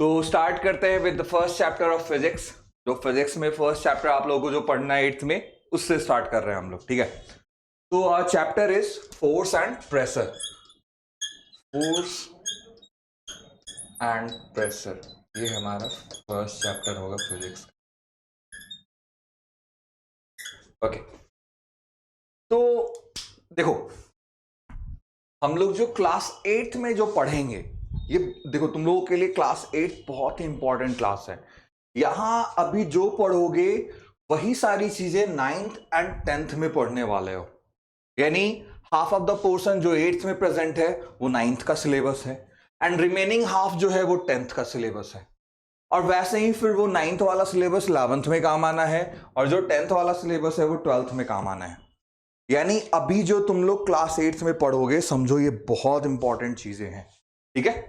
तो स्टार्ट करते हैं with the first chapter of physics. जो फिजिक्स में फर्स्ट चैप्टर आप लोगों को जो पढ़ना है 8th में, उससे स्टार्ट कर रहे हैं हम लोग। ठीक है, तो chapter is force and pressure. Force and pressure, ये हमारा फर्स्ट चैप्टर होगा फिजिक्स। ओके, तो देखो हम लोग जो क्लास 8 में जो पढ़ेंगे, ये देखो तुम लोगों के लिए क्लास 8 बहुत ही इंपॉर्टेंट क्लास है। यहां अभी जो पढ़ोगे वही सारी चीजें 9th एंड 10th में पढ़ने वाले हो। यानी हाफ ऑफ द पोर्शन जो 8th में प्रेजेंट है वो 9th का सिलेबस है, एंड रिमेनिंग हाफ जो है वो 10th का सिलेबस है। और वैसे ही फिर वो 9th वाला सिलेबस 11th में काम आना है, और जो 10th वाला सिलेबस है वो 12th में काम आना है। यानी अभी जो तुम लोग क्लास 8 में पढ़ोगे, समझो ये बहुत इंपॉर्टेंट चीजें हैं। ठीक है,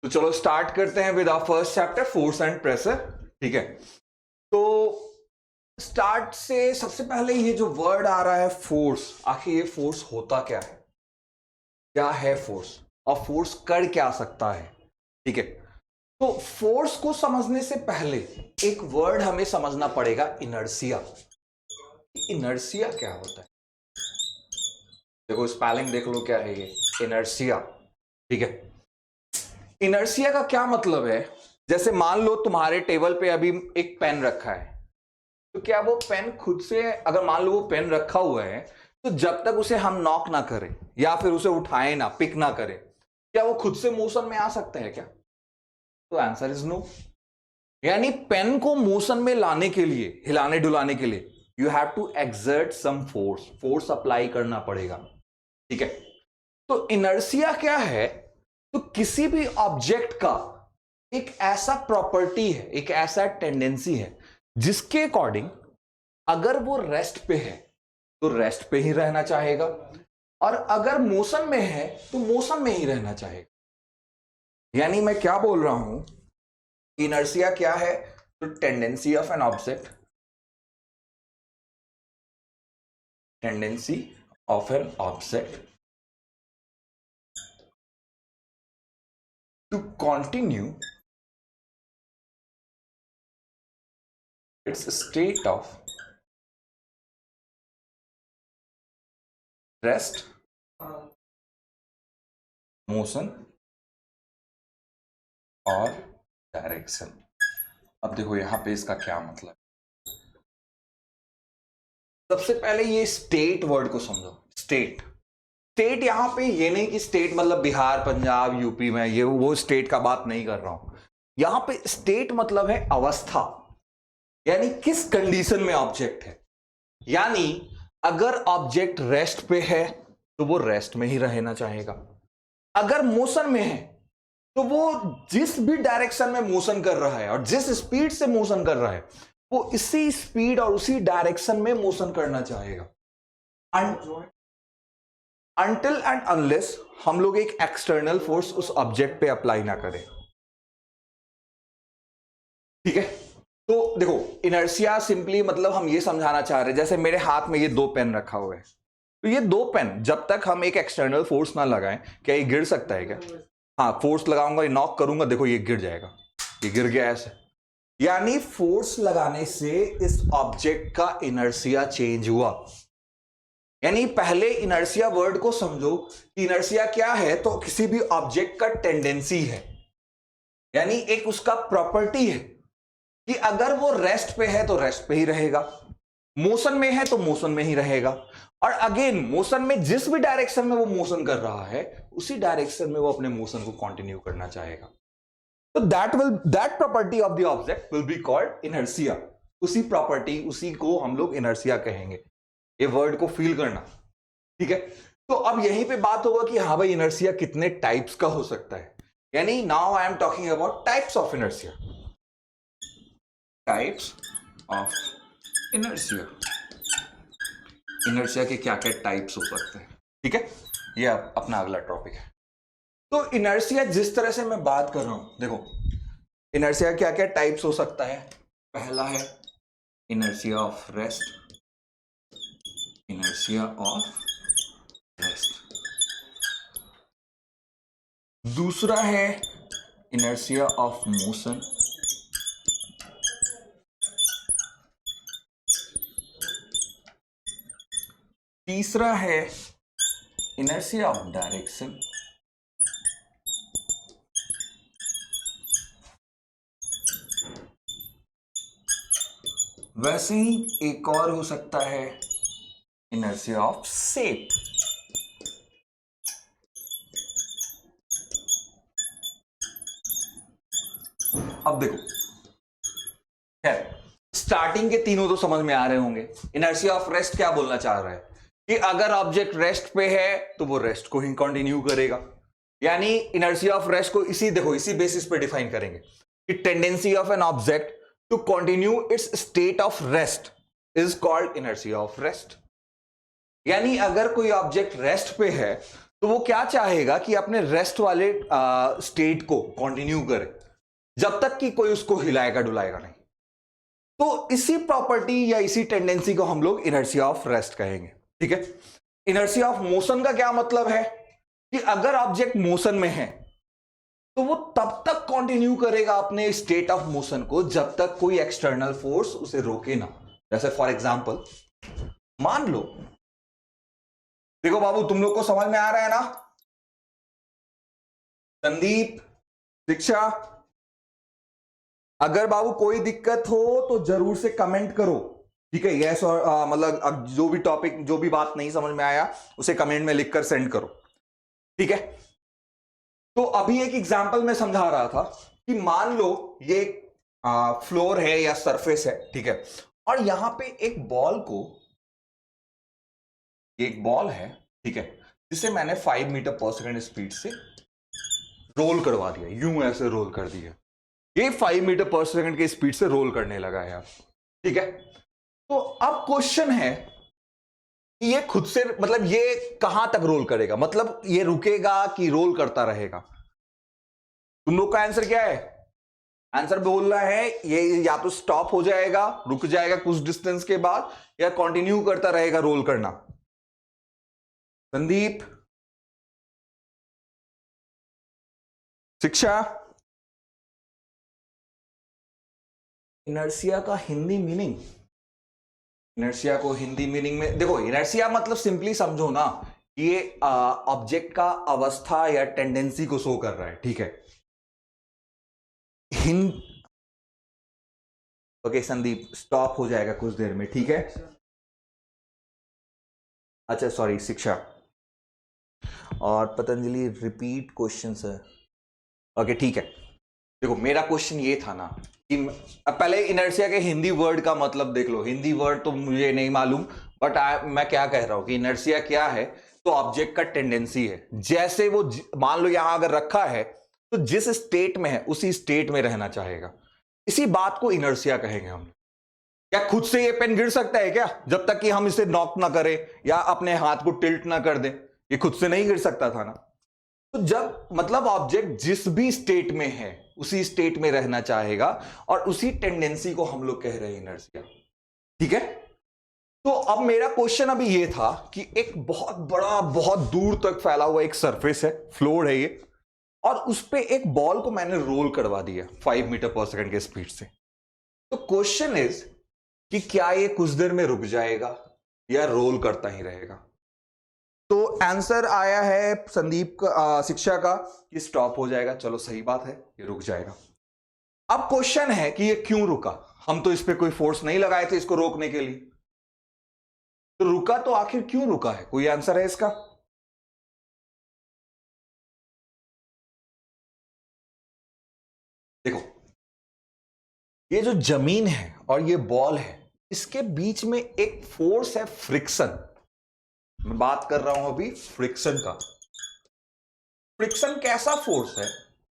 तो चलो स्टार्ट करते हैं with our first chapter, force and pressure. ठीक है, तो स्टार्ट से सबसे पहले ये जो वर्ड आ रहा है फोर्स, आखिर ये फोर्स होता क्या है, क्या है फोर्स, और फोर्स कर क्या सकता है। ठीक है, तो फोर्स को समझने से पहले एक वर्ड हमें समझना पड़ेगा, इनर्शिया। इनर्शिया क्या होता है, देखो स्पेलिंग देख लो क्या है ये, इनर्शिया। ठीक है, इनर्शिया का क्या मतलब है, जैसे मान लो तुम्हारे टेबल पे अभी एक पेन रखा है, तो क्या वो पेन खुद से, अगर मान लो वो पेन रखा हुआ है, तो जब तक उसे हम नॉक ना करें या फिर उसे उठाएं ना, पिक ना करें, क्या वो खुद से मोशन में आ सकता है क्या? तो आंसर इज नो। यानी पेन को मोशन में लाने के लिए, हिलाने डुलाने के लिए, you have to exert some force, force apply करना पड़ेगा। ठीक है, तो इनर्शिया क्या है, तो किसी भी ऑब्जेक्ट का एक ऐसा प्रॉपर्टी है, एक ऐसा टेंडेंसी है जिसके अकॉर्डिंग अगर वो रेस्ट पे है तो रेस्ट पे ही रहना चाहेगा, और अगर मोशन में है तो मोशन में ही रहना चाहेगा। यानी मैं क्या बोल रहा हूं, इनर्शिया क्या है, तो tendency of an object, tendency of an object to continue its state of rest, motion और डायरेक्शन। अब देखो यहां पे इसका क्या मतलब, सबसे पहले ये स्टेट वर्ड को समझो। स्टेट, स्टेट यहां पे ये नहीं कि स्टेट मतलब बिहार, पंजाब, यूपी में, ये वो स्टेट का बात नहीं कर रहा हूं। यहां पे स्टेट मतलब है अवस्था, यानी किस कंडीशन में ऑब्जेक्ट है। यानी अगर ऑब्जेक्ट रेस्ट पे है तो वो रेस्ट में ही रहना चाहेगा, अगर मोशन में है तो वो जिस भी डायरेक्शन में मोशन कर रहा है और जिस स्पीड से मोशन कर रहा है, वो इसी स्पीड और उसी डायरेक्शन में मोशन करना चाहेगा, अनटिल एंड अनलेस हम लोग एक एक्सटर्नल फोर्स उस ऑब्जेक्ट पे अप्लाई ना करें। ठीक है, तो देखो इनर्शिया सिंपली मतलब हम ये समझाना चाह रहे हैं, जैसे मेरे हाथ में ये दो पेन रखा हुआ है, तो ये दो पेन जब तक हम एक एक्सटर्नल फोर्स ना लगाएं, क्या ये गिर सकता है क्या? हाँ, फोर्स लगाऊंगा, ये नॉक करूंगा, देखो ये गिर जाएगा, ये गिर गया ऐसे। यानी फोर्स लगाने से इस ऑब्जेक्ट का इनर्शिया चेंज हुआ। यानी पहले इनर्शिया वर्ड को समझो कि इनर्शिया क्या है, तो किसी भी ऑब्जेक्ट का टेंडेंसी है, यानी एक उसका प्रॉपर्टी है कि अगर वो रेस्ट पे है तो रेस्ट पे ही रहेगा, मोशन में है तो मोशन में ही रहेगा, और अगेन मोशन में जिस भी डायरेक्शन में वो मोशन कर रहा है उसी डायरेक्शन में वो अपने मोशन को कंटिन्यू करना चाहेगा। तो that property of the object will be called inertia. उसी प्रॉपर्टी, उसी को हम लोग इनर्शिया कहेंगे। ये वर्ड को फील करना। ठीक है, तो अब यहीं पे बात होगा कि हाँ भाई इनर्शिया कितने टाइप्स का हो सकता है। यानी now I am talking about types of inertia, types of inertia. Inertia के क्या क्या टाइप्स हो सकते हैं। ठीक है, ये अपना अगला टॉपिक है। तो इनर्शिया जिस तरह से मैं बात कर रहा हूं, देखो इनर्शिया क्या क्या टाइप्स हो सकता है। पहला है inertia of rest, inertia of rest. दूसरा है इनर्शिया ऑफ मोशन, तीसरा है इनर्शिया ऑफ डायरेक्शन, वैसे ही एक और हो सकता है इनर्शिया ऑफ शेप। अब देखो, खैर स्टार्टिंग के तीनों तो समझ में आ रहे होंगे। इनर्शिया ऑफ रेस्ट क्या बोलना चाह रहा है कि अगर ऑब्जेक्ट रेस्ट पे है तो वो रेस्ट को ही कंटिन्यू करेगा, यानी इनर्शिया ऑफ रेस्ट को इसी बेसिस पे डिफाइन करेंगे कि tendency of an object to continue its state of rest is called inertia of rest. यानी अगर कोई ऑब्जेक्ट रेस्ट पे है तो वो क्या चाहेगा कि अपने रेस्ट वाले स्टेट को कंटिन्यू करे जब तक कि कोई उसको हिलाएगा डुलाएगा नहीं। तो इसी प्रॉपर्टी या इसी टेंडेंसी को हम लोग इनर्शिया ऑफ रेस्ट कहेंगे, ठीक है। इनर्शिया ऑफ मोशन का क्या मतलब है कि अगर ऑब्जेक्ट मोशन में है तो वो तब तक कंटिन्यू करेगा अपने स्टेट ऑफ मोशन को जब तक कोई एक्सटर्नल फोर्स उसे रोके ना। जैसे फॉर एग्जांपल मान लो, देखो बाबू तुम लोग को समझ में आ रहा है ना, संदीप, शिक्षा, अगर बाबू कोई दिक्कत हो तो जरूर से कमेंट करो, ठीक है। यस और मतलब अब जो भी टॉपिक, जो भी बात नहीं समझ में आया उसे कमेंट में लिखकर सेंड करो, ठीक है। तो अभी एक एग्जांपल मैं समझा रहा था कि मान लो ये फ्लोर है या सरफेस है, ठीक है, और यहां पे एक बॉल है, ठीक है, जिसे मैंने 5 मीटर पर सेकंड स्पीड से रोल करवा दिया, यूं ऐसे रोल कर दिया। ये 5 मीटर पर सेकंड की स्पीड से रोल करने लगा है, ठीक है। तो अब क्वेश्चन है कि ये खुद से, मतलब ये कहां तक रोल करेगा, मतलब ये रुकेगा कि रोल करता रहेगा। तुम लोग का आंसर क्या है? आंसर बोल रहा है ये या तो स्टॉप हो जाएगा, रुक जाएगा कुछ डिस्टेंस के बाद, या कंटिन्यू करता रहेगा रोल करना। संदीप, शिक्षा, इनर्शिया का हिंदी मीनिंग, इनर्शिया को हिंदी मीनिंग में देखो, इनर्शिया मतलब सिंपली समझो ना, ये ऑब्जेक्ट का अवस्था या टेंडेंसी को शो कर रहा है, ठीक है। ओके संदीप, स्टॉप हो जाएगा कुछ देर में, ठीक है। अच्छा सॉरी शिक्षा, और Patanjali repeat question sir. Okay ठीक है। देखो मेरा क्वेश्चन ये था ना कि पहले इनर्शिया के हिंदी वर्ड का मतलब देख लो। हिंदी वर्ड तो मुझे नहीं मालूम, बट मैं क्या कह रहा हूं कि इनर्शिया क्या है, तो ऑब्जेक्ट का टेंडेंसी है। जैसे वो मान लो यहां अगर रखा है तो जिस स्टेट में है उसी स्टेट में रहना चाहेगा, इसी बात को इनर्शिया कहेंगे हम। क्या खुद से ये पेन गिर सकता है क्या, जब तक कि हम इसे नॉक ना करें या अपने हाथ को टिल्ट ना कर दें? ये खुद से नहीं गिर सकता था ना। तो जब मतलब ऑब्जेक्ट जिस भी स्टेट में है उसी स्टेट में रहना चाहेगा, और उसी टेंडेंसी को हम लोग कह रहे हैं इनर्शिया, ठीक है। तो अब मेरा क्वेश्चन अभी ये था कि एक बहुत बड़ा, बहुत दूर तक फैला हुआ एक सरफेस है, फ्लोर है ये, और उस पे एक बॉल को मैंने रोल करवा दिया 5 मीटर पर सेकंड के स्पीड से। तो क्वेश्चन इज कि क्या ये कुछ देर में रुक जाएगा या रोल करता ही रहेगा? तो आंसर आया है संदीप का, शिक्षा का, कि स्टॉप हो जाएगा। चलो सही बात है, ये रुक जाएगा। अब क्वेश्चन है कि ये क्यों रुका? हम तो इस पे कोई फोर्स नहीं लगाए थे इसको रोकने के लिए, तो रुका तो आखिर क्यों रुका है? कोई आंसर है इसका? देखो ये जो जमीन है और ये बॉल है, इसके बीच में एक फोर्स है, फ्रिक्शन। मैं बात कर रहा हूं अभी फ्रिक्शन का। फ्रिक्शन कैसा फोर्स है?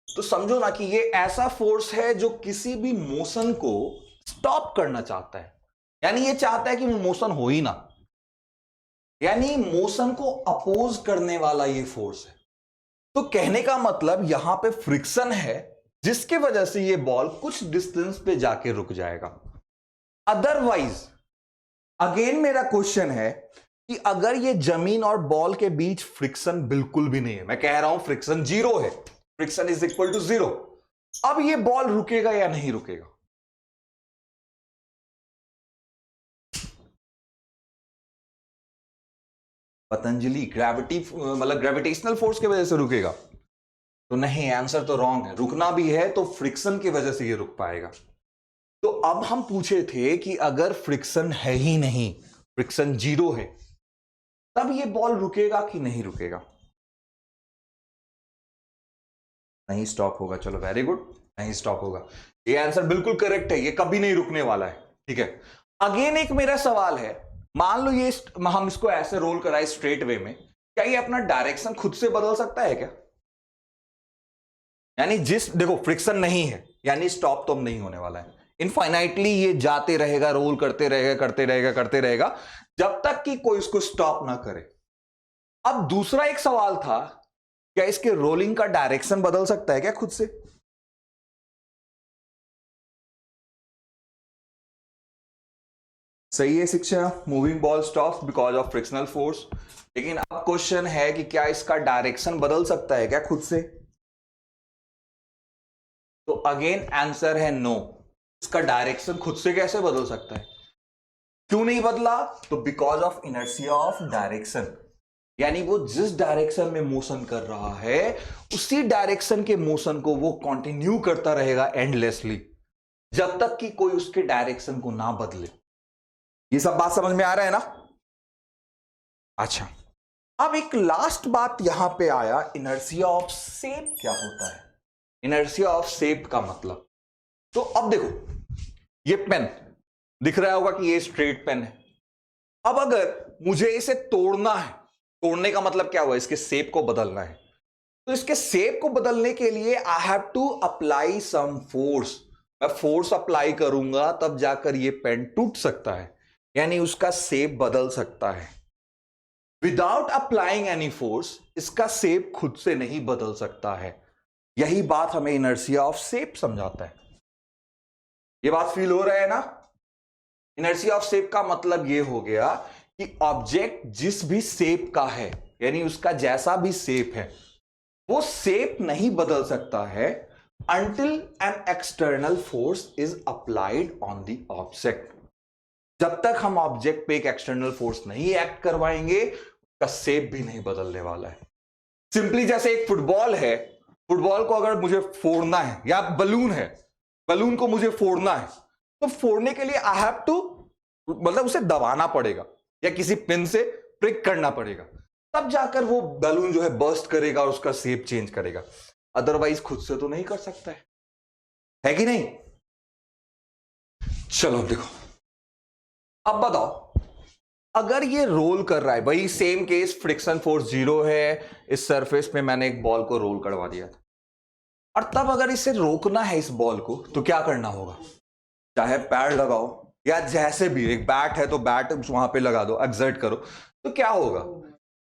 तो समझो ना कि ये ऐसा फोर्स है जो किसी भी मोशन को स्टॉप करना चाहता है, यानी ये चाहता है कि मोशन हो ही ना, यानी मोशन को अपोज करने वाला ये फोर्स है। तो कहने का मतलब यहां पे फ्रिक्शन है जिसके वजह से ये बॉल कुछ डिस्टेंस पे जाके रुक जाएगा। अदरवाइज अगेन मेरा क्वेश्चन है कि अगर ये जमीन और बॉल के बीच फ्रिक्शन बिल्कुल भी नहीं है, मैं कह रहा हूं फ्रिक्शन जीरो है, friction is equal to zero, अब ये बॉल रुकेगा या नहीं रुकेगा? पतंजलि ग्रेविटी मतलब ग्रेविटेशनल फोर्स की वजह से रुकेगा? तो नहीं, आंसर तो रॉन्ग है। रुकना भी है तो फ्रिक्शन की वजह से ये रुक पाएगा। तो अब हम पूछे थे कि अगर फ्रिक्शन है ही नहीं, फ्रिक्शन जीरो है, तब ये बॉल रुकेगा कि नहीं रुकेगा? नहीं स्टॉप होगा। चलो वेरी गुड, नहीं स्टॉप होगा। ये आंसर बिल्कुल करेक्ट है, ये कभी नहीं रुकने वाला है। ठीक है, अगेन एक मेरा सवाल है, मान लो ये हम इसको ऐसे रोल कराए स्ट्रेट वे में, क्या ये अपना डायरेक्शन खुद से बदल सकता है क्या? यानी देखो फ्रिक्शन नहीं है, यानी स्टॉप तो नहीं होने वाला है, इनफाइनाइटली ये जाते रहेगा, रोल करते रहेगा, करते रहेगा, करते रहेगा, जब तक कि कोई इसको स्टॉप ना करे। अब दूसरा एक सवाल था, क्या इसके रोलिंग का डायरेक्शन बदल सकता है क्या खुद से? सही है शिक्षा, moving ball stops because of frictional force. लेकिन अब क्वेश्चन है कि क्या इसका डायरेक्शन बदल सकता है क्या खुद से? तो अगेन आंसर है नो। इसका डायरेक्शन खुद से कैसे बदल सकता है? क्यों नहीं बदला? तो because of inertia of direction, यानी वो जिस डायरेक्शन में मोशन कर रहा है उसी डायरेक्शन के मोशन को वो कंटिन्यू करता रहेगा एंडलेसली, जब तक कि कोई उसके डायरेक्शन को ना बदले। ये सब बात समझ में आ रहा है ना? अच्छा, अब एक लास्ट बात यहां पे आया, इनर्शिया ऑफ शेप क्या होता है? इनर्शिया ऑफ शेप का मतलब, तो अब देखो ये पेन दिख रहा होगा कि ये स्ट्रेट पेन है। अब अगर मुझे इसे तोड़ना है, तोड़ने का मतलब क्या हुआ, इसके शेप को बदलना है, तो इसके शेप को बदलने के लिए I have to apply some force. मैं फोर्स अप्लाई करूंगा तब जाकर ये पेन टूट सकता है, यानी उसका शेप बदल सकता है। विदाउट अप्लाइंग एनी फोर्स इसका शेप खुद से नहीं बदल सकता है। यही बात हमें इनर्शिया ऑफ शेप समझाता है। ये बात फील हो रहा है ना? इनर्शिया ऑफ शेप का मतलब ये हो गया कि ऑब्जेक्ट जिस भी शेप का है, यानी उसका जैसा भी शेप है, वो शेप नहीं बदल सकता है until an external force is applied on the object। जब तक हम ऑब्जेक्ट पे एक एक्सटर्नल फोर्स नहीं एक्ट करवाएंगे उसका शेप भी नहीं बदलने वाला है। सिंपली जैसे एक फुटबॉल है, फुटबॉल को अगर मुझे फोड़ना है, या बलून है, बलून को मुझे फोड़ना है, तो फोड़ने के लिए आई हैव टू मतलब उसे दबाना पड़ेगा या किसी पिन से प्रिक करना पड़ेगा, तब जाकर वो बलून जो है बर्स्ट करेगा और उसका शेप चेंज करेगा। अदरवाइज खुद से तो नहीं कर सकता है कि नहीं? चलो देखो, अब बताओ, अगर ये रोल कर रहा है, भाई same case, friction force zero है, इस सरफेस पे मैंने एक बॉल को रोल करवा दिया था, और तब अगर इसे रोकना है इस बॉल को, तो क्या करना होगा? चाहे पैर लगाओ या जैसे भी, एक बैट है तो बैट वहां पे लगा दो, एक्सर्ट करो, तो क्या होगा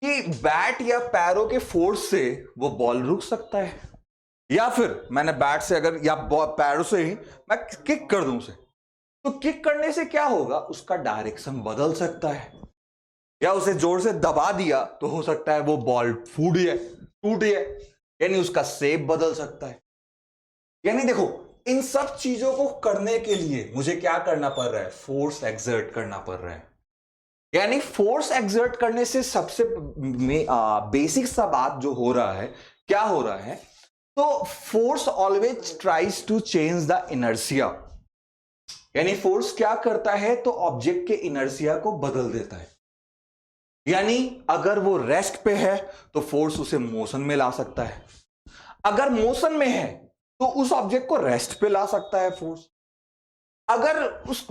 कि बैट या पैरों के फोर्स से वो बॉल रुक सकता है, या फिर मैंने बैट से अगर या पैरों से ही मैं किक कर दूं उसे, तो किक करने से क्या होगा, उसका डायरेक्शन बदल सकता है। या उसे जोर से दबा दिया तो हो सकता है वो बॉल फूट जाए, टूट जाए, यानी उसका शेप बदल सकता है। यानी देखो, इन सब चीजों को करने के लिए मुझे क्या करना पड़ रहा है? फोर्स एक्सर्ट करना पड़ रहा है। यानी फोर्स एक्सर्ट करने से सबसे बेसिक सा बात जो हो रहा है, क्या हो रहा है, तो force always tries to change the inertia. यानी फोर्स क्या करता है, तो ऑब्जेक्ट के इनर्शिया को बदल देता है। यानी अगर वो रेस्ट पे है तो फोर्स उसे मोशन में ला सकता है, अगर मोशन में है तो उस ऑब्जेक्ट को रेस्ट पे ला सकता है फोर्स। अगर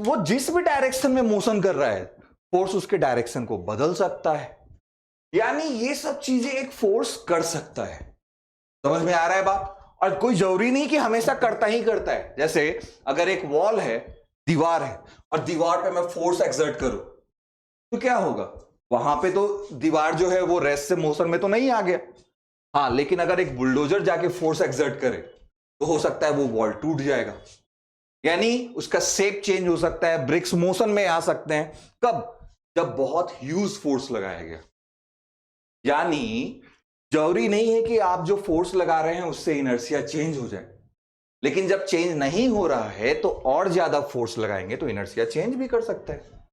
वो जिस भी डायरेक्शन में मोशन कर रहा है, फोर्स उसके डायरेक्शन को बदल सकता है। यानी ये सब चीजें एक फोर्स कर सकता है। समझ में आ रहा है बात? और कोई जरूरी नहीं कि हमेशा करता ही करता है। जैसे अगर एक वॉल है, दीवार है, और दीवार पे मैं फोर्स एक्सर्ट करूं, तो क्या होगा, वहां पे तो दीवार जो है वो रेस्ट से मोशन में तो नहीं आ गया। हाँ, लेकिन अगर एक बुलडोजर जाके फोर्स एक्सर्ट करे तो हो सकता है वो वॉल टूट जाएगा, यानी उसका शेप चेंज हो सकता है, ब्रिक्स मोशन में आ सकते हैं। कब? जब बहुत ह्यूज फोर्स लगाया गया। यानी जरूरी नहीं है कि आप जो फोर्स लगा रहे हैं उससे इनर्शिया चेंज हो जाए। लेकिन जब चेंज नहीं हो रहा है तो और ज्यादा फोर्स लगाएंगे तो इनर्शिया चेंज भी कर सकता है।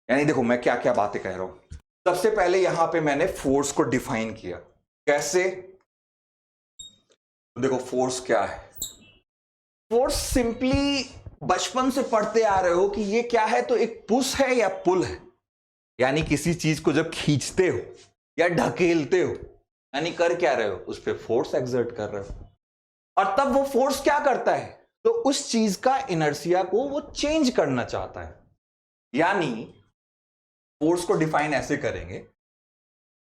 यानी देखो मैं क्या क्या बातें कह रहा हूं। सबसे पहले यहां पे मैंने फोर्स को डिफाइन किया। कैसे? तो देखो फोर्स क्या है। फोर्स सिंपली बचपन से पढ़ते आ रहे हो कि ये क्या है, तो एक पुश है या पुल है। यानी किसी चीज को जब खींचते हो या ढकेलते हो, यानी कर क्या रहे हो, उस पर फोर्स एक्सर्ट कर रहे हो। और तब वो फोर्स क्या करता है, तो उस चीज का इनर्शिया को वो चेंज करना चाहता है। यानी फोर्स को डिफाइन ऐसे करेंगे,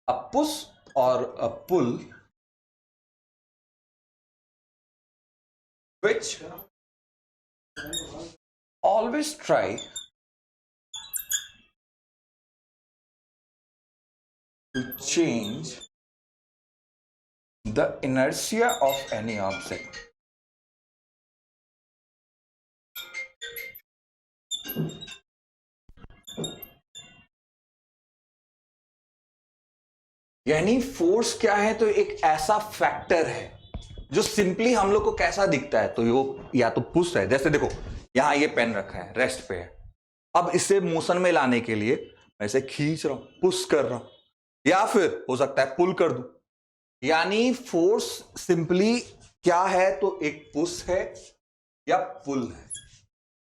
अ पुश और अ पुल which always try to change the inertia of any object. यानी फोर्स क्या है, तो एक ऐसा फैक्टर है जो सिंपली हम लोग को कैसा दिखता है, तो वो या तो पुश है। जैसे देखो यहां ये पेन रखा है, रेस्ट पे है। अब इसे मोशन में लाने के लिए मैं इसे खींच रहा हूं, पुश कर रहा हूं, या फिर हो सकता है पुल कर दूं। यानी फोर्स सिंपली क्या है, तो एक पुश है या पुल है।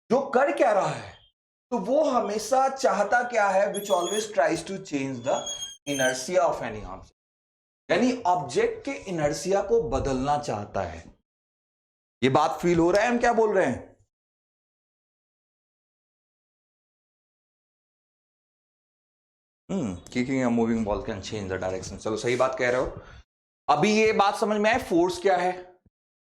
जो कर क्या रहा है, तो वो हमेशा चाहता क्या है, which always tries to change the inertia of any object. यानी ऑब्जेक्ट के इनर्शिया को बदलना चाहता है। ये बात फील हो रहा है हम क्या बोल रहे हैं? Kicking a moving ball can change the direction. चलो सही बात कह रहे हो। अभी ये बात समझ में आए, फोर्स क्या है।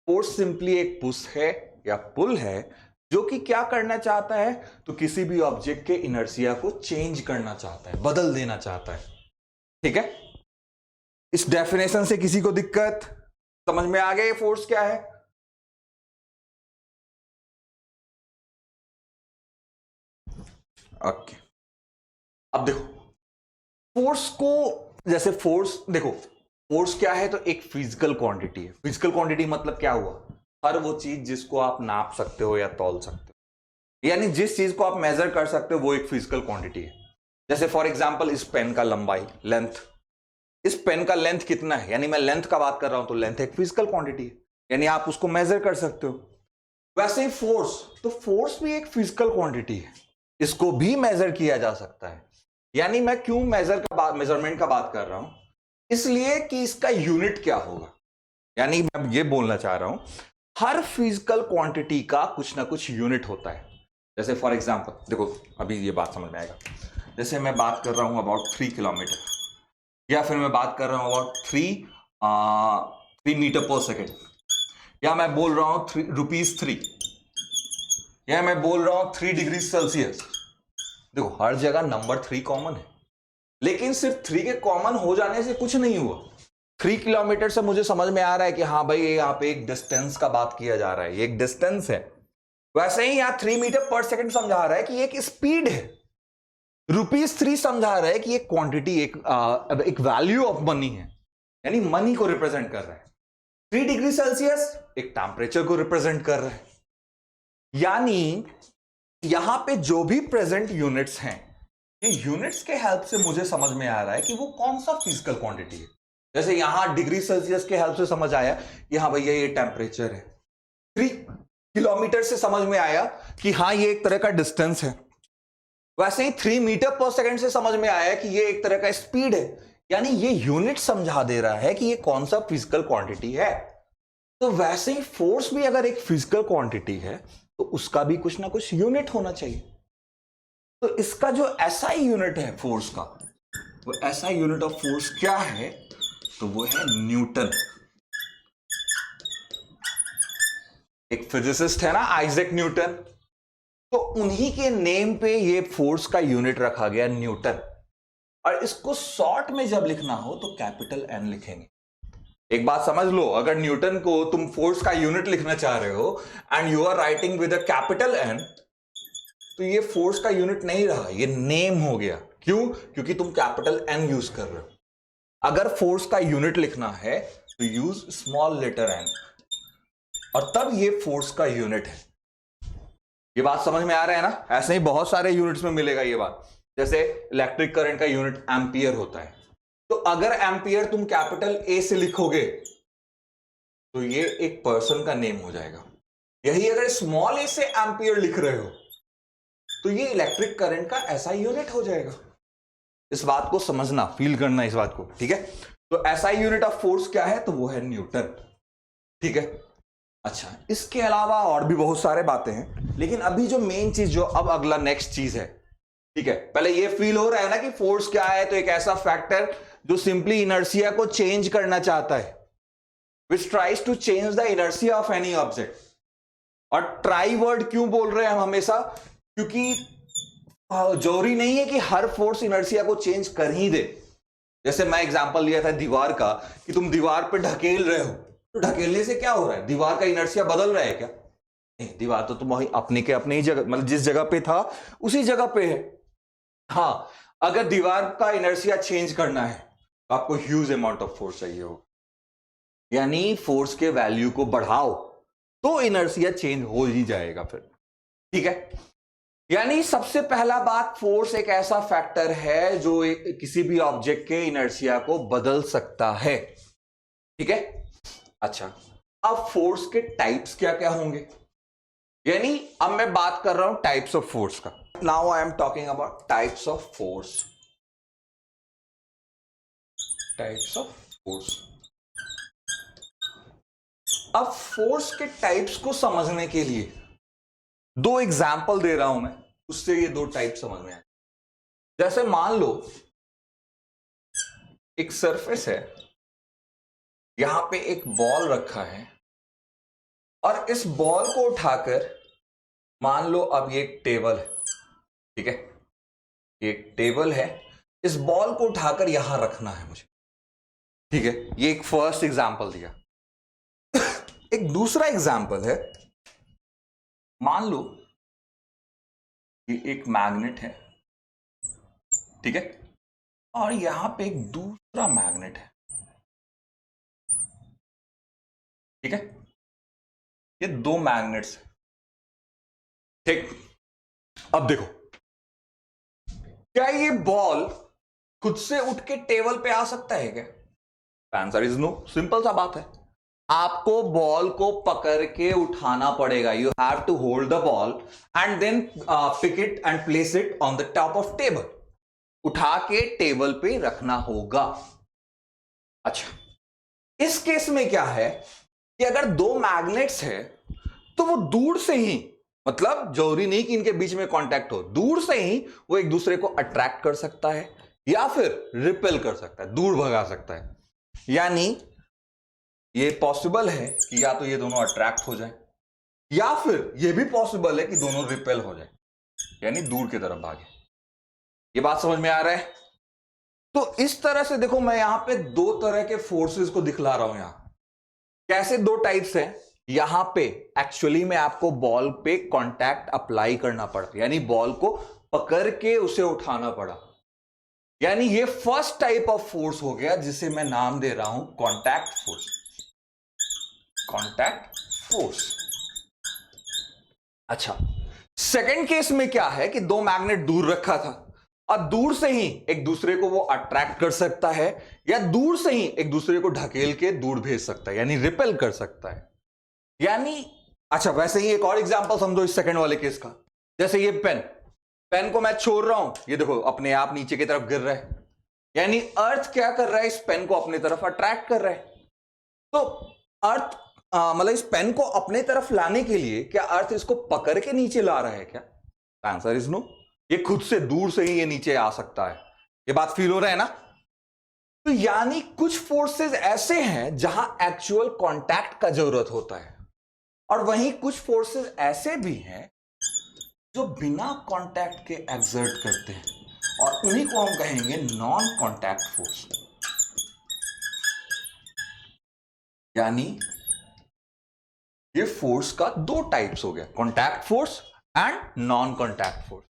फोर्स सिंपली एक पुश है या पुल है जो कि क्या करना चाहता है, तो किसी भी ऑब्जेक्ट के इनर्शिया को चेंज करना चाहता है, बदल देना चाहता है। ठीक है, इस डेफिनेशन से किसी को दिक्कत? समझ में आ गया फोर्स क्या है? ओके, अब देखो फोर्स को, जैसे फोर्स देखो, फोर्स क्या है, तो एक फिजिकल क्वांटिटी है। फिजिकल क्वांटिटी मतलब क्या हुआ, हर वो चीज जिसको आप नाप सकते हो या तौल सकते हो, यानी जिस चीज को आप मेजर कर सकते हो वो एक फिजिकल क्वांटिटी है। जैसे फॉर एग्जांपल इस पेन का लंबाई, लेंथ, इस पेन का लेंथ कितना है, यानी मैं लेंथ का बात कर रहा हूं, तो लेंथ एक फिजिकल क्वांटिटी है, यानी आप उसको मेजर कर सकते हो। वैसे ही फोर्स, तो फोर्स भी एक फिजिकल क्वांटिटी है, इसको भी मेजर किया जा सकता है। यानी मैं क्यों मेजरमेंट का बात कर रहा हूं, इसलिए कि इसका यूनिट क्या होगा। यानी मैं ये बोलना चाह रहा हूं, हर फिजिकल क्वांटिटी का कुछ ना कुछ यूनिट होता है। जैसे फॉर एग्जांपल देखो, अभी ये बात समझ में आएगा। जैसे मैं बात कर रहा हूं अबाउट 3 किलोमीटर, या फिर मैं बात कर रहा हूं अबाउट 3 मीटर पर सेकेंड, या मैं बोल रहा हूं ₹3, या मैं बोल रहा हूं 3 डिग्री सेल्सियस। देखो हर जगह नंबर 3 कॉमन है, लेकिन सिर्फ 3 के कॉमन हो जाने से कुछ नहीं हुआ। 3 किलोमीटर से मुझे समझ में आ रहा है कि हाँ भाई यहाँ पे एक डिस्टेंस का बात किया जा रहा है, ये एक डिस्टेंस है। वैसे ही यहाँ 3 मीटर पर सेकेंड समझा रहा है कि एक स्पीड है। ₹3 समझा रहा है कि एक क्वांटिटी, एक वैल्यू ऑफ मनी है, यानी मनी को रिप्रेजेंट कर रहा है। 3 डिग्री सेल्सियस एक टेम्परेचर को रिप्रेजेंट कर रहा है। यानी यहां पे जो भी प्रेजेंट यूनिट्स हैं, ये यूनिट्स के हेल्प से मुझे समझ में आ रहा है कि वो कौन सा फिजिकल क्वांटिटी है। जैसे यहां डिग्री सेल्सियस के हेल्प से समझ आया कि हाँ भैया ये टेम्परेचर है। 3 किलोमीटर से समझ में आया कि हाँ ये एक तरह का डिस्टेंस है। वैसे ही 3 मीटर पर सेकेंड से समझ में आया कि ये एक तरह का स्पीड है। यानी ये यूनिट समझा दे रहा है कि ये कौन सा फिजिकल क्वांटिटी है। तो वैसे ही फोर्स भी अगर एक फिजिकल क्वांटिटी है तो उसका भी कुछ ना कुछ यूनिट होना चाहिए। तो इसका जो एसआई यूनिट है फोर्स का, वो एसआई यूनिट ऑफ फोर्स क्या है, तो वो है न्यूटन। एक फिजिसिस्ट है ना आइजैक न्यूटन, तो उन्हीं के नेम पे ये फोर्स का यूनिट रखा गया न्यूटन। और इसको शॉर्ट में जब लिखना हो तो कैपिटल एन लिखेंगे। एक बात समझ लो, अगर न्यूटन को तुम फोर्स का यूनिट लिखना चाह रहे हो and you are writing with a capital N, तो ये फोर्स का यूनिट नहीं रहा, ये नेम हो गया। क्यों? क्योंकि तुम कैपिटल एन यूज कर रहे हो। अगर फोर्स का यूनिट लिखना है तो यूज स्मॉल लेटर एन। और तब ये फोर्स का यूनिट है। ये बात समझ में आ रहा है ना? ऐसे ही बहुत सारे यूनिट्स में मिलेगा ये बात। जैसे इलेक्ट्रिक करंट का यूनिट एम्पियर होता है, तो अगर एम्पियर तुम कैपिटल ए से लिखोगे तो ये एक पर्सन का नेम हो जाएगा। यही अगर स्मॉल ए से एम्पियर लिख रहे हो तो ये इलेक्ट्रिक करंट का ऐसा यूनिट हो जाएगा। इस बात को समझना, फील करना इस बात को, ठीक है? तो ऐसा यूनिट ऑफ फोर्स क्या है? तो वो है न्यूटन, ठीक है? अच्छा, इसके अलावा और भी बहुत सारे बातें हैं, लेकिन अभी जो मेन चीज, जो अब अगला नेक्स्ट चीज है, ठीक है, पहले ये फील हो रहा है ना कि फोर्स क्या है? तो एक ऐसा फैक्टर जो सिंपली इनर्शिया को चेंज करना चाहता है, which tries to change the inertia of any object. और ट्राई वर्ड क्यों बोल रहे हैं हम हमेशा? क्योंकि जरूरी नहीं है कि हर फोर्स इनर्शिया को चेंज कर ही दे। जैसे मैं एग्जांपल लिया था दीवार का, कि तुम दीवार पे ढकेल रहे हो, तो ढकेलने से क्या हो रहा है? दीवार का इनर्शिया बदल रहा है क्या? नहीं, दीवार तो तुम वही अपने के अपने ही जगह, मतलब जिस जगह पे था उसी जगह पे है। हाँ, अगर दीवार का इनर्शिया चेंज करना है तो आपको ह्यूज अमाउंट ऑफ फोर्स चाहिए होगा, यानी फोर्स के वैल्यू को बढ़ाओ तो इनर्शिया चेंज हो ही जाएगा फिर, ठीक है? यानी सबसे पहला बात, फोर्स एक ऐसा फैक्टर है जो किसी भी ऑब्जेक्ट के इनर्शिया को बदल सकता है, ठीक है? अच्छा, अब फोर्स के टाइप्स क्या क्या होंगे? यानी अब मैं बात कर रहा हूं टाइप्स ऑफ फोर्स का। Now I am talking about types of force. Types of force. अब फोर्स के टाइप्स को समझने के लिए दो एग्जाम्पल दे रहा हूं मैं, उससे ये दो टाइप समझ में आए। जैसे मान लो एक सरफेस है, यहां पे एक बॉल रखा है, और इस बॉल को उठाकर मान लो अब ये एक टेबल है, ठीक है? ये एक टेबल है, इस बॉल को उठाकर यहां रखना है मुझे, ठीक है? ये एक फर्स्ट एग्जाम्पल दिया। एक दूसरा एग्जाम्पल है, मान लो ये एक मैग्नेट है, ठीक है? और यहां पे एक दूसरा मैग्नेट है, ठीक है? ये दो मैग्नेट्स हैं, ठीक? अब देखो, क्या ये बॉल खुद से उठ के टेबल पे आ सकता है क्या? Answer is no. सिंपल सा बात है, आपको बॉल को पकड़ के उठाना पड़ेगा। You have to hold the ball and then pick it and place it on the top of table. उठा के टेबल पे रखना होगा। अच्छा, इस केस में क्या है कि अगर दो मैग्नेट्स है तो वो दूर से ही, मतलब जरूरी नहीं कि इनके बीच में कांटेक्ट हो, दूर से ही वो एक दूसरे को अट्रैक्ट कर सकता है या फिर रिपेल कर सकता है, दूर भगा सकता है। यानी ये पॉसिबल है कि या तो ये दोनों अट्रैक्ट हो जाए, या फिर ये भी पॉसिबल है कि दोनों रिपेल हो जाए, यानी दूर की तरफ भागे। ये बात समझ में आ रहा है? तो इस तरह से देखो, मैं यहां पे दो तरह के फोर्सेस को दिखला रहा हूं। यहां कैसे दो टाइप्स हैं। यहां पे एक्चुअली में आपको बॉल पे कांटेक्ट अप्लाई करना पड़ा, यानी बॉल को पकड़ के उसे उठाना पड़ा, यानी ये फर्स्ट टाइप ऑफ फोर्स हो गया, जिसे मैं नाम दे रहा हूं कांटेक्ट फोर्स। Contact force. अच्छा, सेकंड केस में क्या है कि दो मैग्नेट दूर रखा था, अब दूर से ही एक दूसरे को वो अट्रैक्ट कर सकता है, या दूर से ही एक दूसरे को ढकेल के दूर भेज सकता है, यानी रिपेल कर सकता है। यानी अच्छा, वैसे ही एक और एग्जांपल समझो इस सेकंड वाले केस का। जैसे ये पेन को मैं छोड़ रहा हूं, ये देखो अपने आप नीचे की तरफ गिर रहा है, यानी अर्थ क्या कर रहा है, इस पेन को अपनी तरफ अट्रैक्ट कर रहा है। तो अर्थ मतलब इस पेन को अपने तरफ लाने के लिए क्या अर्थ इसको पकड़ के नीचे ला रहा है क्या? Answer is no. ये खुद से दूर से ही ये नीचे आ सकता है। ये बात फील हो रहा है ना? तो यानी कुछ फोर्सेस ऐसे हैं जहां एक्चुअल कांटेक्ट का जरूरत होता है, और वहीं कुछ फोर्सेस ऐसे भी हैं जो बिना कांटेक्ट के एक्सर्ट करते हैं, और उन्हीं को हम कहेंगे नॉन कांटेक्ट फोर्स। यानी ये फोर्स का दो टाइप्स हो गया, contact force and non contact force,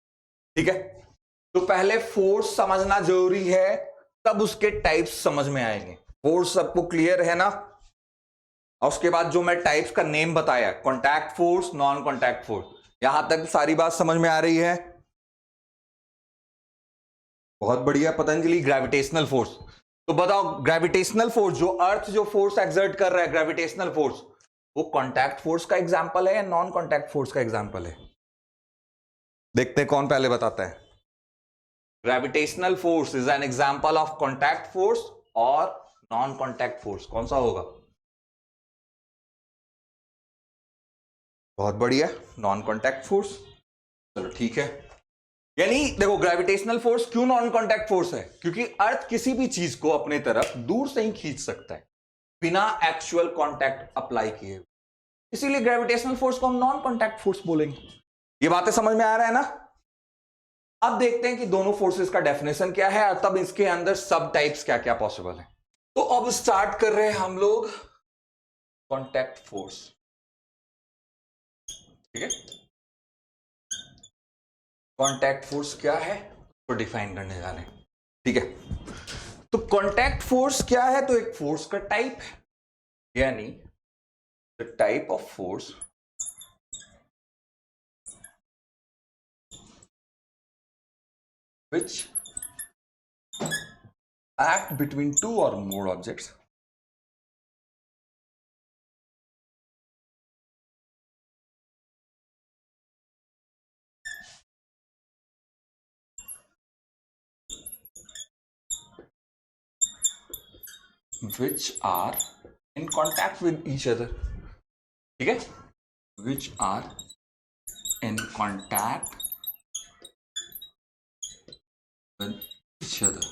ठीक है? तो पहले फोर्स समझना जरूरी है, तब उसके टाइप्स समझ में आएंगे। फोर्स सबको क्लियर है ना? और उसके बाद जो मैं टाइप्स का नेम बताया, contact force, non contact force, यहां तक सारी बात समझ में आ रही है? बहुत बढ़िया। Patanjali, gravitational force. तो बताओ, ग्रेविटेशनल फोर्स जो अर्थ जो फोर्स एक्सर्ट कर रहा है, ग्रेविटेशनल फोर्स, वो कॉन्टैक्ट फोर्स का एग्जाम्पल है या नॉन कॉन्टैक्ट फोर्स का एग्जाम्पल है? देखते हैं कौन पहले बताता है। Gravitational force is an example of contact force और नॉन कॉन्टैक्ट फोर्स, कौन सा होगा? बहुत बढ़िया, नॉन कॉन्टैक्ट फोर्स। चलो ठीक है। यानी देखो, ग्रेविटेशनल फोर्स क्यों नॉन कॉन्टैक्ट फोर्स है? क्योंकि अर्थ किसी भी चीज को अपने तरफ दूर से ही खींच सकता है बिना एक्चुअल कॉन्टैक्ट अप्लाई किए, इसीलिए ग्रेविटेशनल फोर्स को हम नॉन कॉन्टैक्ट फोर्स बोलेंगे। ये बातें समझ में आ रहा है ना? अब देखते हैं कि दोनों फोर्सेस का डेफिनेशन क्या है और तब इसके अंदर सब टाइप्स क्या क्या पॉसिबल है। तो अब स्टार्ट कर रहे हैं हम लोग कॉन्टैक्ट फोर्स। ठीक है, कॉन्टैक्ट फोर्स क्या है तो डिफाइन करने जा रहे हैं। ठीक है, तो कॉन्टैक्ट फोर्स क्या है? तो एक फोर्स का टाइप है, यानी the type of force which act between two or more objects which are in contact with each other. ठीक है, which are in contact with each other.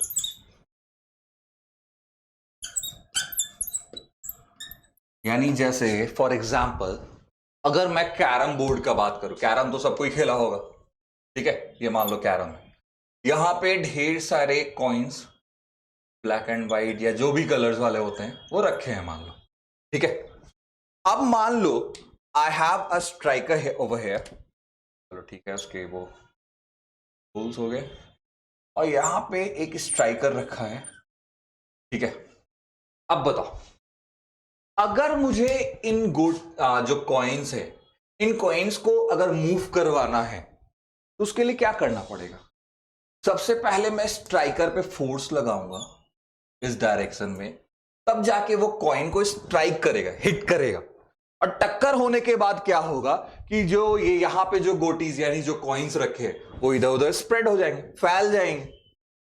यानी जैसे फॉर एग्जाम्पल, अगर मैं कैरम बोर्ड का बात करूं, कैरम तो सबको ही खेला होगा, ठीक है, ये मान लो कैरम है, यहां पे ढेर सारे कॉइन्स ब्लैक एंड व्हाइट या जो भी कलर्स वाले होते हैं वो रखे हैं मान लो। ठीक है, अब मान लो I have a striker over here, चलो ठीक है, उसके वो रूल्स हो गए, और यहां पे एक स्ट्राइकर रखा है। ठीक है, अब बताओ, अगर मुझे इन जो कॉइन्स है, इन कॉइन्स को अगर मूव करवाना है तो उसके लिए क्या करना पड़ेगा? सबसे पहले मैं स्ट्राइकर पे फोर्स लगाऊंगा इस डायरेक्शन में, तब जाके वो कॉइन को स्ट्राइक करेगा, हिट करेगा, और टक्कर होने के बाद क्या होगा कि जो ये यहां पे जो गोटीज यानी जो कॉइन्स रखे वो इधर उधर स्प्रेड हो जाएंगे, फैल जाएंगे,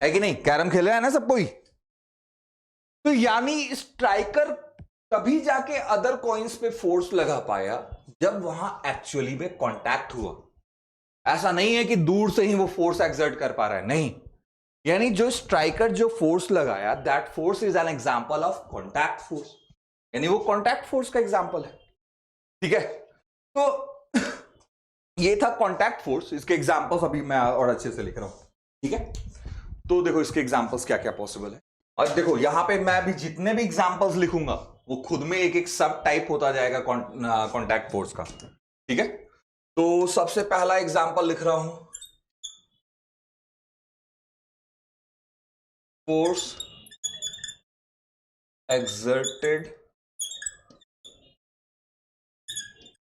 है कि नहीं? कैरम खेला है ना सबको ही। तो यानी स्ट्राइकर तभी जाके अदर कॉइन्स पे फोर्स लगा पाया जब वहां एक्चुअली में कांटेक्ट हुआ। ऐसा नहीं है कि दूर से ही वो फोर्स एक्सर्ट कर पा रहा है, नहीं, यानी जो स्ट्राइकर जो फोर्स लगाया, that force is an example of contact force, यानी वो कांटेक्ट फोर्स का एग्जांपल है। ठीक है, तो ये था कांटेक्ट फोर्स, इसके एग्जांपल्स अभी मैं और अच्छे से लिख रहा हूं। ठीक है, तो देखो इसके एग्जांपल्स क्या क्या पॉसिबल है, और देखो यहां पे मैं भी जितने भी एग्जांपल्स लिखूंगा वो खुद में एक एक सब टाइप होता जाएगा कांटेक्ट फोर्स का। ठीक है, तो सबसे पहला एग्जांपल लिख रहा हूं, force exerted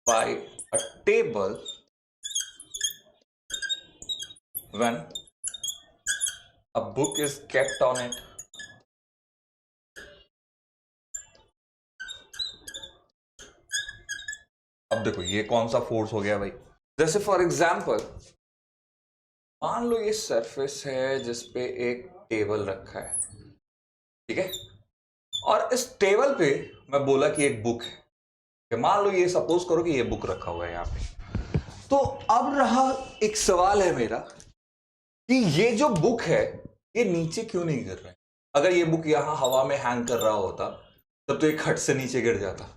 by a table when a book is kept on it. अब देखो ये कौन सा फोर्स हो गया भाई? जैसे फॉर एग्जाम्पल मान लो ये सरफेस है जिसपे एक टेबल रखा है, ठीक है, और इस टेबल पे मैं बोला कि एक बुक है, मान लो ये सपोज करो कि ये बुक रखा हुआ है यहां पे। तो अब रहा एक सवाल है मेरा कि ये जो बुक है ये नीचे क्यों नहीं गिर रहा है? अगर ये बुक यहां हवा में हैंग कर रहा होता तब तो एक खट से नीचे गिर जाता,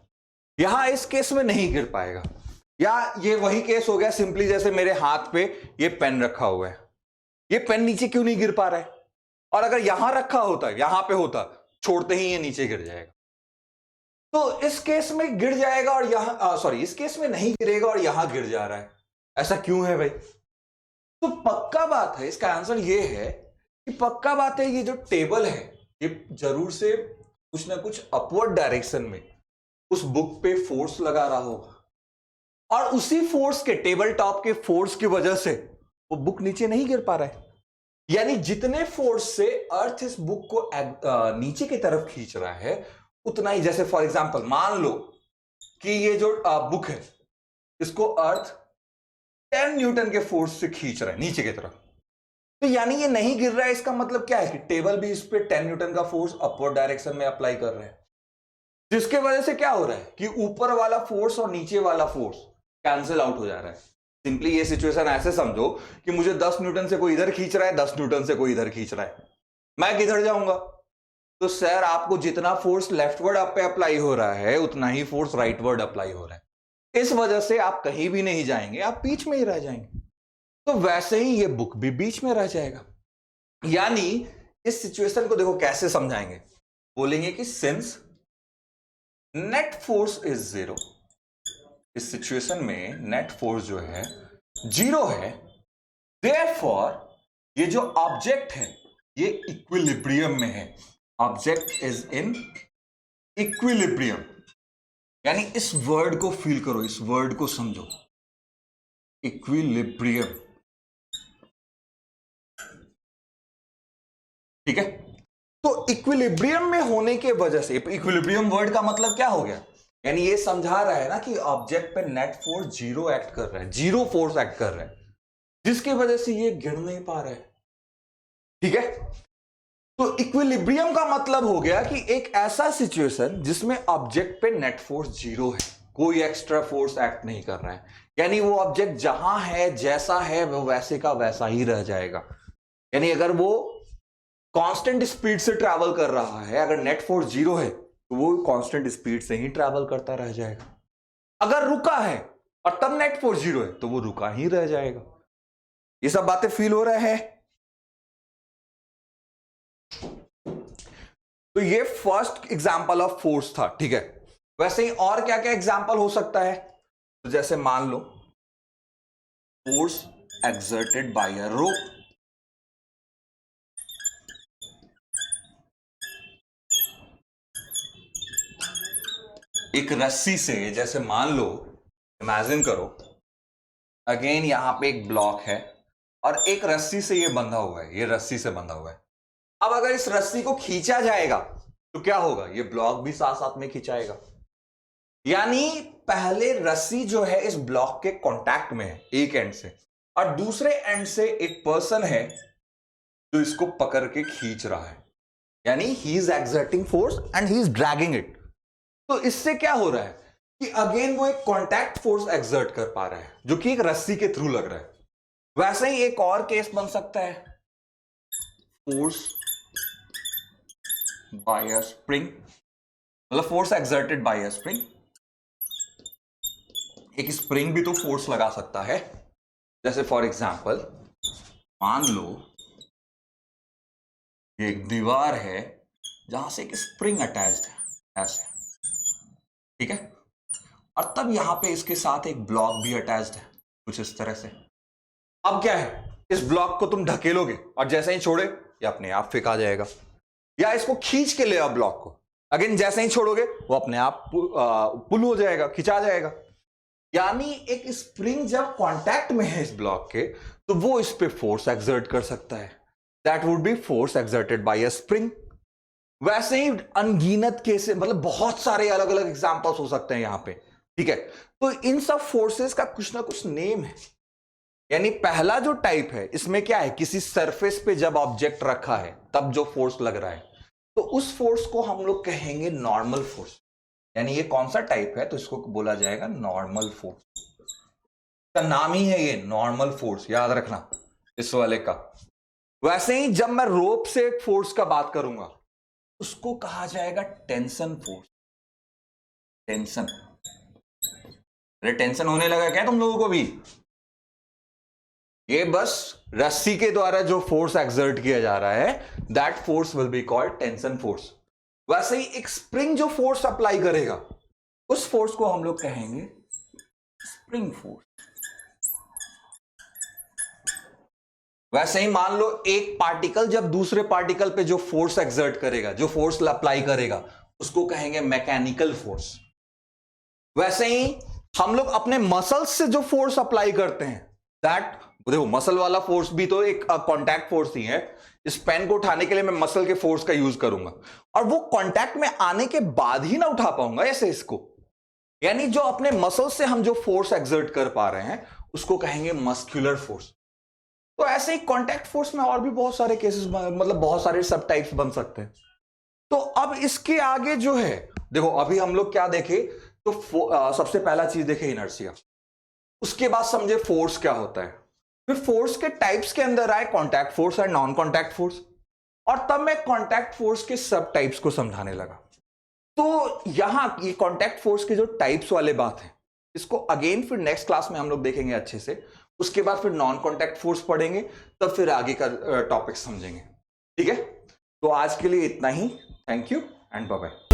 यहां इस केस में नहीं गिर पाएगा। या ये वही केस हो गया सिंपली, जैसे मेरे हाथ पे ये पेन रखा हुआ है, ये पेन नीचे क्यों नहीं गिर पा रहा है? और अगर यहां रखा होता, यहां पे होता, छोड़ते ही ये नीचे गिर जाएगा। तो इस केस में गिर जाएगा और यहां सॉरी इस केस में नहीं गिरेगा और यहां गिर जा रहा है, ऐसा क्यों है भाई? तो पक्का बात है, इसका आंसर ये है कि पक्का बात है ये जो टेबल है ये जरूर से कुछ ना कुछ अपवर्ड डायरेक्शन में उस बुक पे फोर्स लगा रहा होगा, और उसी फोर्स के, टेबल टॉप के फोर्स की वजह से वो बुक नीचे नहीं गिर पा रहा है। यानी जितने फोर्स से अर्थ इस बुक को नीचे की तरफ खींच रहा है, उतना ही, जैसे फॉर एग्जांपल मान लो कि ये जो बुक है, इसको अर्थ 10 न्यूटन के फोर्स से खींच रहा है नीचे की तरफ, तो यानी ये नहीं गिर रहा है। इसका मतलब क्या है कि टेबल भी इस पे 10 न्यूटन का फोर्स अपवर्ड डायरेक्शन में अप्लाई कर रहे हैं, जिसके वजह से क्या हो रहा है कि ऊपर वाला फोर्स और नीचे वाला फोर्स कैंसिल आउट हो जा रहा है। सिंपली ये सिचुएशन ऐसे समझो कि मुझे 10 न्यूटन से कोई इधर खींच रहा है, 10 न्यूटन से कोई इधर खींच रहा है, मैं किधर जाऊंगा? तो सर आपको जितना फोर्स लेफ्टवर्ड आप पे अप्लाई हो रहा है, उतना ही फोर्स राइटवर्ड अप्लाई हो रहा है। इस वजह से आप कहीं भी नहीं जाएंगे, आप बीच में ही रह जाएंगे। तो वैसे ही ये बुक भी बीच में रह जाएगा। यानी इस सिचुएशन को देखो कैसे समझाएंगे, बोलेंगे कि सिंस नेट फोर्स इज 0, इस सिचुएशन में नेट फोर्स जो है 0 है, देयरफॉर ये जो ऑब्जेक्ट है ये इक्विलिब्रियम में है, ऑब्जेक्ट इज इन इक्विलिब्रियम। यानी इस वर्ड को फील करो, इस वर्ड को समझो, इक्विलिब्रियम। ठीक है, तो इक्विलिब्रियम में होने के वजह से, इक्विलिब्रियम वर्ड का मतलब क्या हो गया, यानी ये समझा रहा है ना कि ऑब्जेक्ट पे नेट फोर्स 0 एक्ट कर रहा है, 0 फोर्स एक्ट कर रहा है, जिसकी वजह से ये गिर नहीं पा रहा है। ठीक है, तो इक्विलिब्रियम का मतलब हो गया कि एक ऐसा सिचुएशन जिसमें ऑब्जेक्ट पे नेट फोर्स 0 है, कोई एक्स्ट्रा फोर्स एक्ट नहीं कर रहा है, यानी वो ऑब्जेक्ट जहां है, जैसा है, वो वैसे का वैसा ही रह जाएगा। यानी अगर वो कांस्टेंट स्पीड से ट्रैवल कर रहा है, अगर नेट फोर्स 0 है तो वो कांस्टेंट स्पीड से ही ट्रैवल करता रह जाएगा। अगर रुका है और तब नेट फोर्स 0 है तो वो रुका ही रह जाएगा। ये सब बातें फील हो रहा है? तो ये फर्स्ट एग्जांपल ऑफ फोर्स था। ठीक है, वैसे ही और क्या क्या एग्जांपल हो सकता है? तो जैसे मान लो फोर्स एक्सर्टेड बाय अ रोप, एक रस्सी से, जैसे मान लो, इमेजिन करो अगेन यहां पे एक ब्लॉक है और एक रस्सी से ये बंधा हुआ है, ये रस्सी से बंधा हुआ है। अब अगर इस रस्सी को खींचा जाएगा तो क्या होगा, ये ब्लॉक भी साथ साथ में खींचाएगा। यानी पहले रस्सी जो है इस ब्लॉक के कांटेक्ट में है एक एंड से, और दूसरे एंड से एक पर्सन है जो इसको पकड़ के खींच रहा है, यानी he is exerting force and he is dragging it. तो इससे क्या हो रहा है कि अगेन वो एक कांटेक्ट फोर्स एक्सर्ट कर पा रहा है, जो कि एक रस्सी के थ्रू लग रहा है। वैसे ही एक और केस बन सकता है, फोर्स बाय अ स्प्रिंग, मतलब force exerted by a spring. एक स्प्रिंग भी तो फोर्स लगा सकता है। जैसे फॉर एग्जांपल मान लो एक दीवार है जहां से एक स्प्रिंग अटैच्ड है ऐसे, ठीक है, और तब यहां पे इसके साथ एक ब्लॉक भी अटैच्ड है कुछ इस तरह से। अब क्या है, इस ब्लॉक को तुम ढकेलोगे और जैसे ही छोड़े ये अपने आप फेंका जाएगा, या इसको खींच के ले आओ ब्लॉक को, अगेन जैसे ही छोड़ोगे वो अपने आप पुल हो जाएगा, खिंचा जाएगा। यानी एक स्प्रिंग जब कांटेक्ट में है इस ब्लॉक के तो वो इस पे फोर्स एक्सर्ट कर सकता है, that would be force exerted by a spring. वैसे ही अनगिनत केस, मतलब बहुत सारे अलग अलग एग्जांपल्स हो सकते हैं यहां पे। ठीक है, तो इन सब फोर्सेस का कुछ ना कुछ नेम है। यानी पहला जो टाइप है इसमें क्या है, किसी सरफेस पे जब ऑब्जेक्ट रखा है तब जो फोर्स लग रहा है, तो उस फोर्स को हम लोग कहेंगे नॉर्मल फोर्स। यानी ये कौन सा टाइप है, तो इसको बोला जाएगा नॉर्मल फोर्स। का नाम ही है ये नॉर्मल फोर्स, याद रखना इस वाले का। वैसे ही जब मैं रोप से एक फोर्स का बात करूंगा उसको कहा जाएगा टेंशन फोर्स। टेंशन, अरे टेंशन होने लगा क्या तुम लोगों को भी? ये बस रस्सी के द्वारा जो फोर्स एक्सर्ट किया जा रहा है, that force will be called tension force. वैसे ही एक स्प्रिंग जो फोर्स अप्लाई करेगा उस फोर्स को हम लोग कहेंगे स्प्रिंग फोर्स। वैसे ही मान लो एक पार्टिकल जब दूसरे पार्टिकल पे जो फोर्स एक्सर्ट करेगा, जो फोर्स अप्लाई करेगा, उसको कहेंगे मैकेनिकल फोर्स। वैसे ही हम लोग अपने मसल्स से जो फोर्स अप्लाई करते हैं, दैट देखो मसल वाला फोर्स भी तो एक कांटेक्ट फोर्स ही है। इस पेन को उठाने के लिए मैं मसल के फोर्स का यूज करूंगा, और वो कांटेक्ट में आने के बाद ही ना उठा पाऊंगा ऐसे इसको। यानी जो अपने मसल से हम जो फोर्स एक्सर्ट कर पा रहे हैं उसको कहेंगे मस्कुलर फोर्स। तो ऐसे ही कांटेक्ट फोर्स में और भी बहुत सारे केसेस, मतलब बहुत सारे सब टाइप्स बन सकते हैं। तो अब इसके आगे जो है, देखो अभी हम लोग क्या देखे, तो सबसे पहला चीज देखे इनर्शिया, उसके बाद समझे फोर्स क्या होता है, फिर फोर्स के टाइप्स के अंदर आए कांटेक्ट फोर्स और नॉन कांटेक्ट फोर्स, और तब मैं कांटेक्ट फोर्स के सब टाइप्स को समझाने लगा। तो यहां ये कांटेक्ट फोर्स के जो टाइप्स वाले बात है, इसको अगेन फिर नेक्स्ट क्लास में हम लोग देखेंगे अच्छे से। उसके बाद फिर नॉन कांटेक्ट फोर्स पढ़ेंगे, तब फिर आगे का टॉपिक समझेंगे। ठीक है, तो आज के लिए इतना ही। Thank you and bye bye.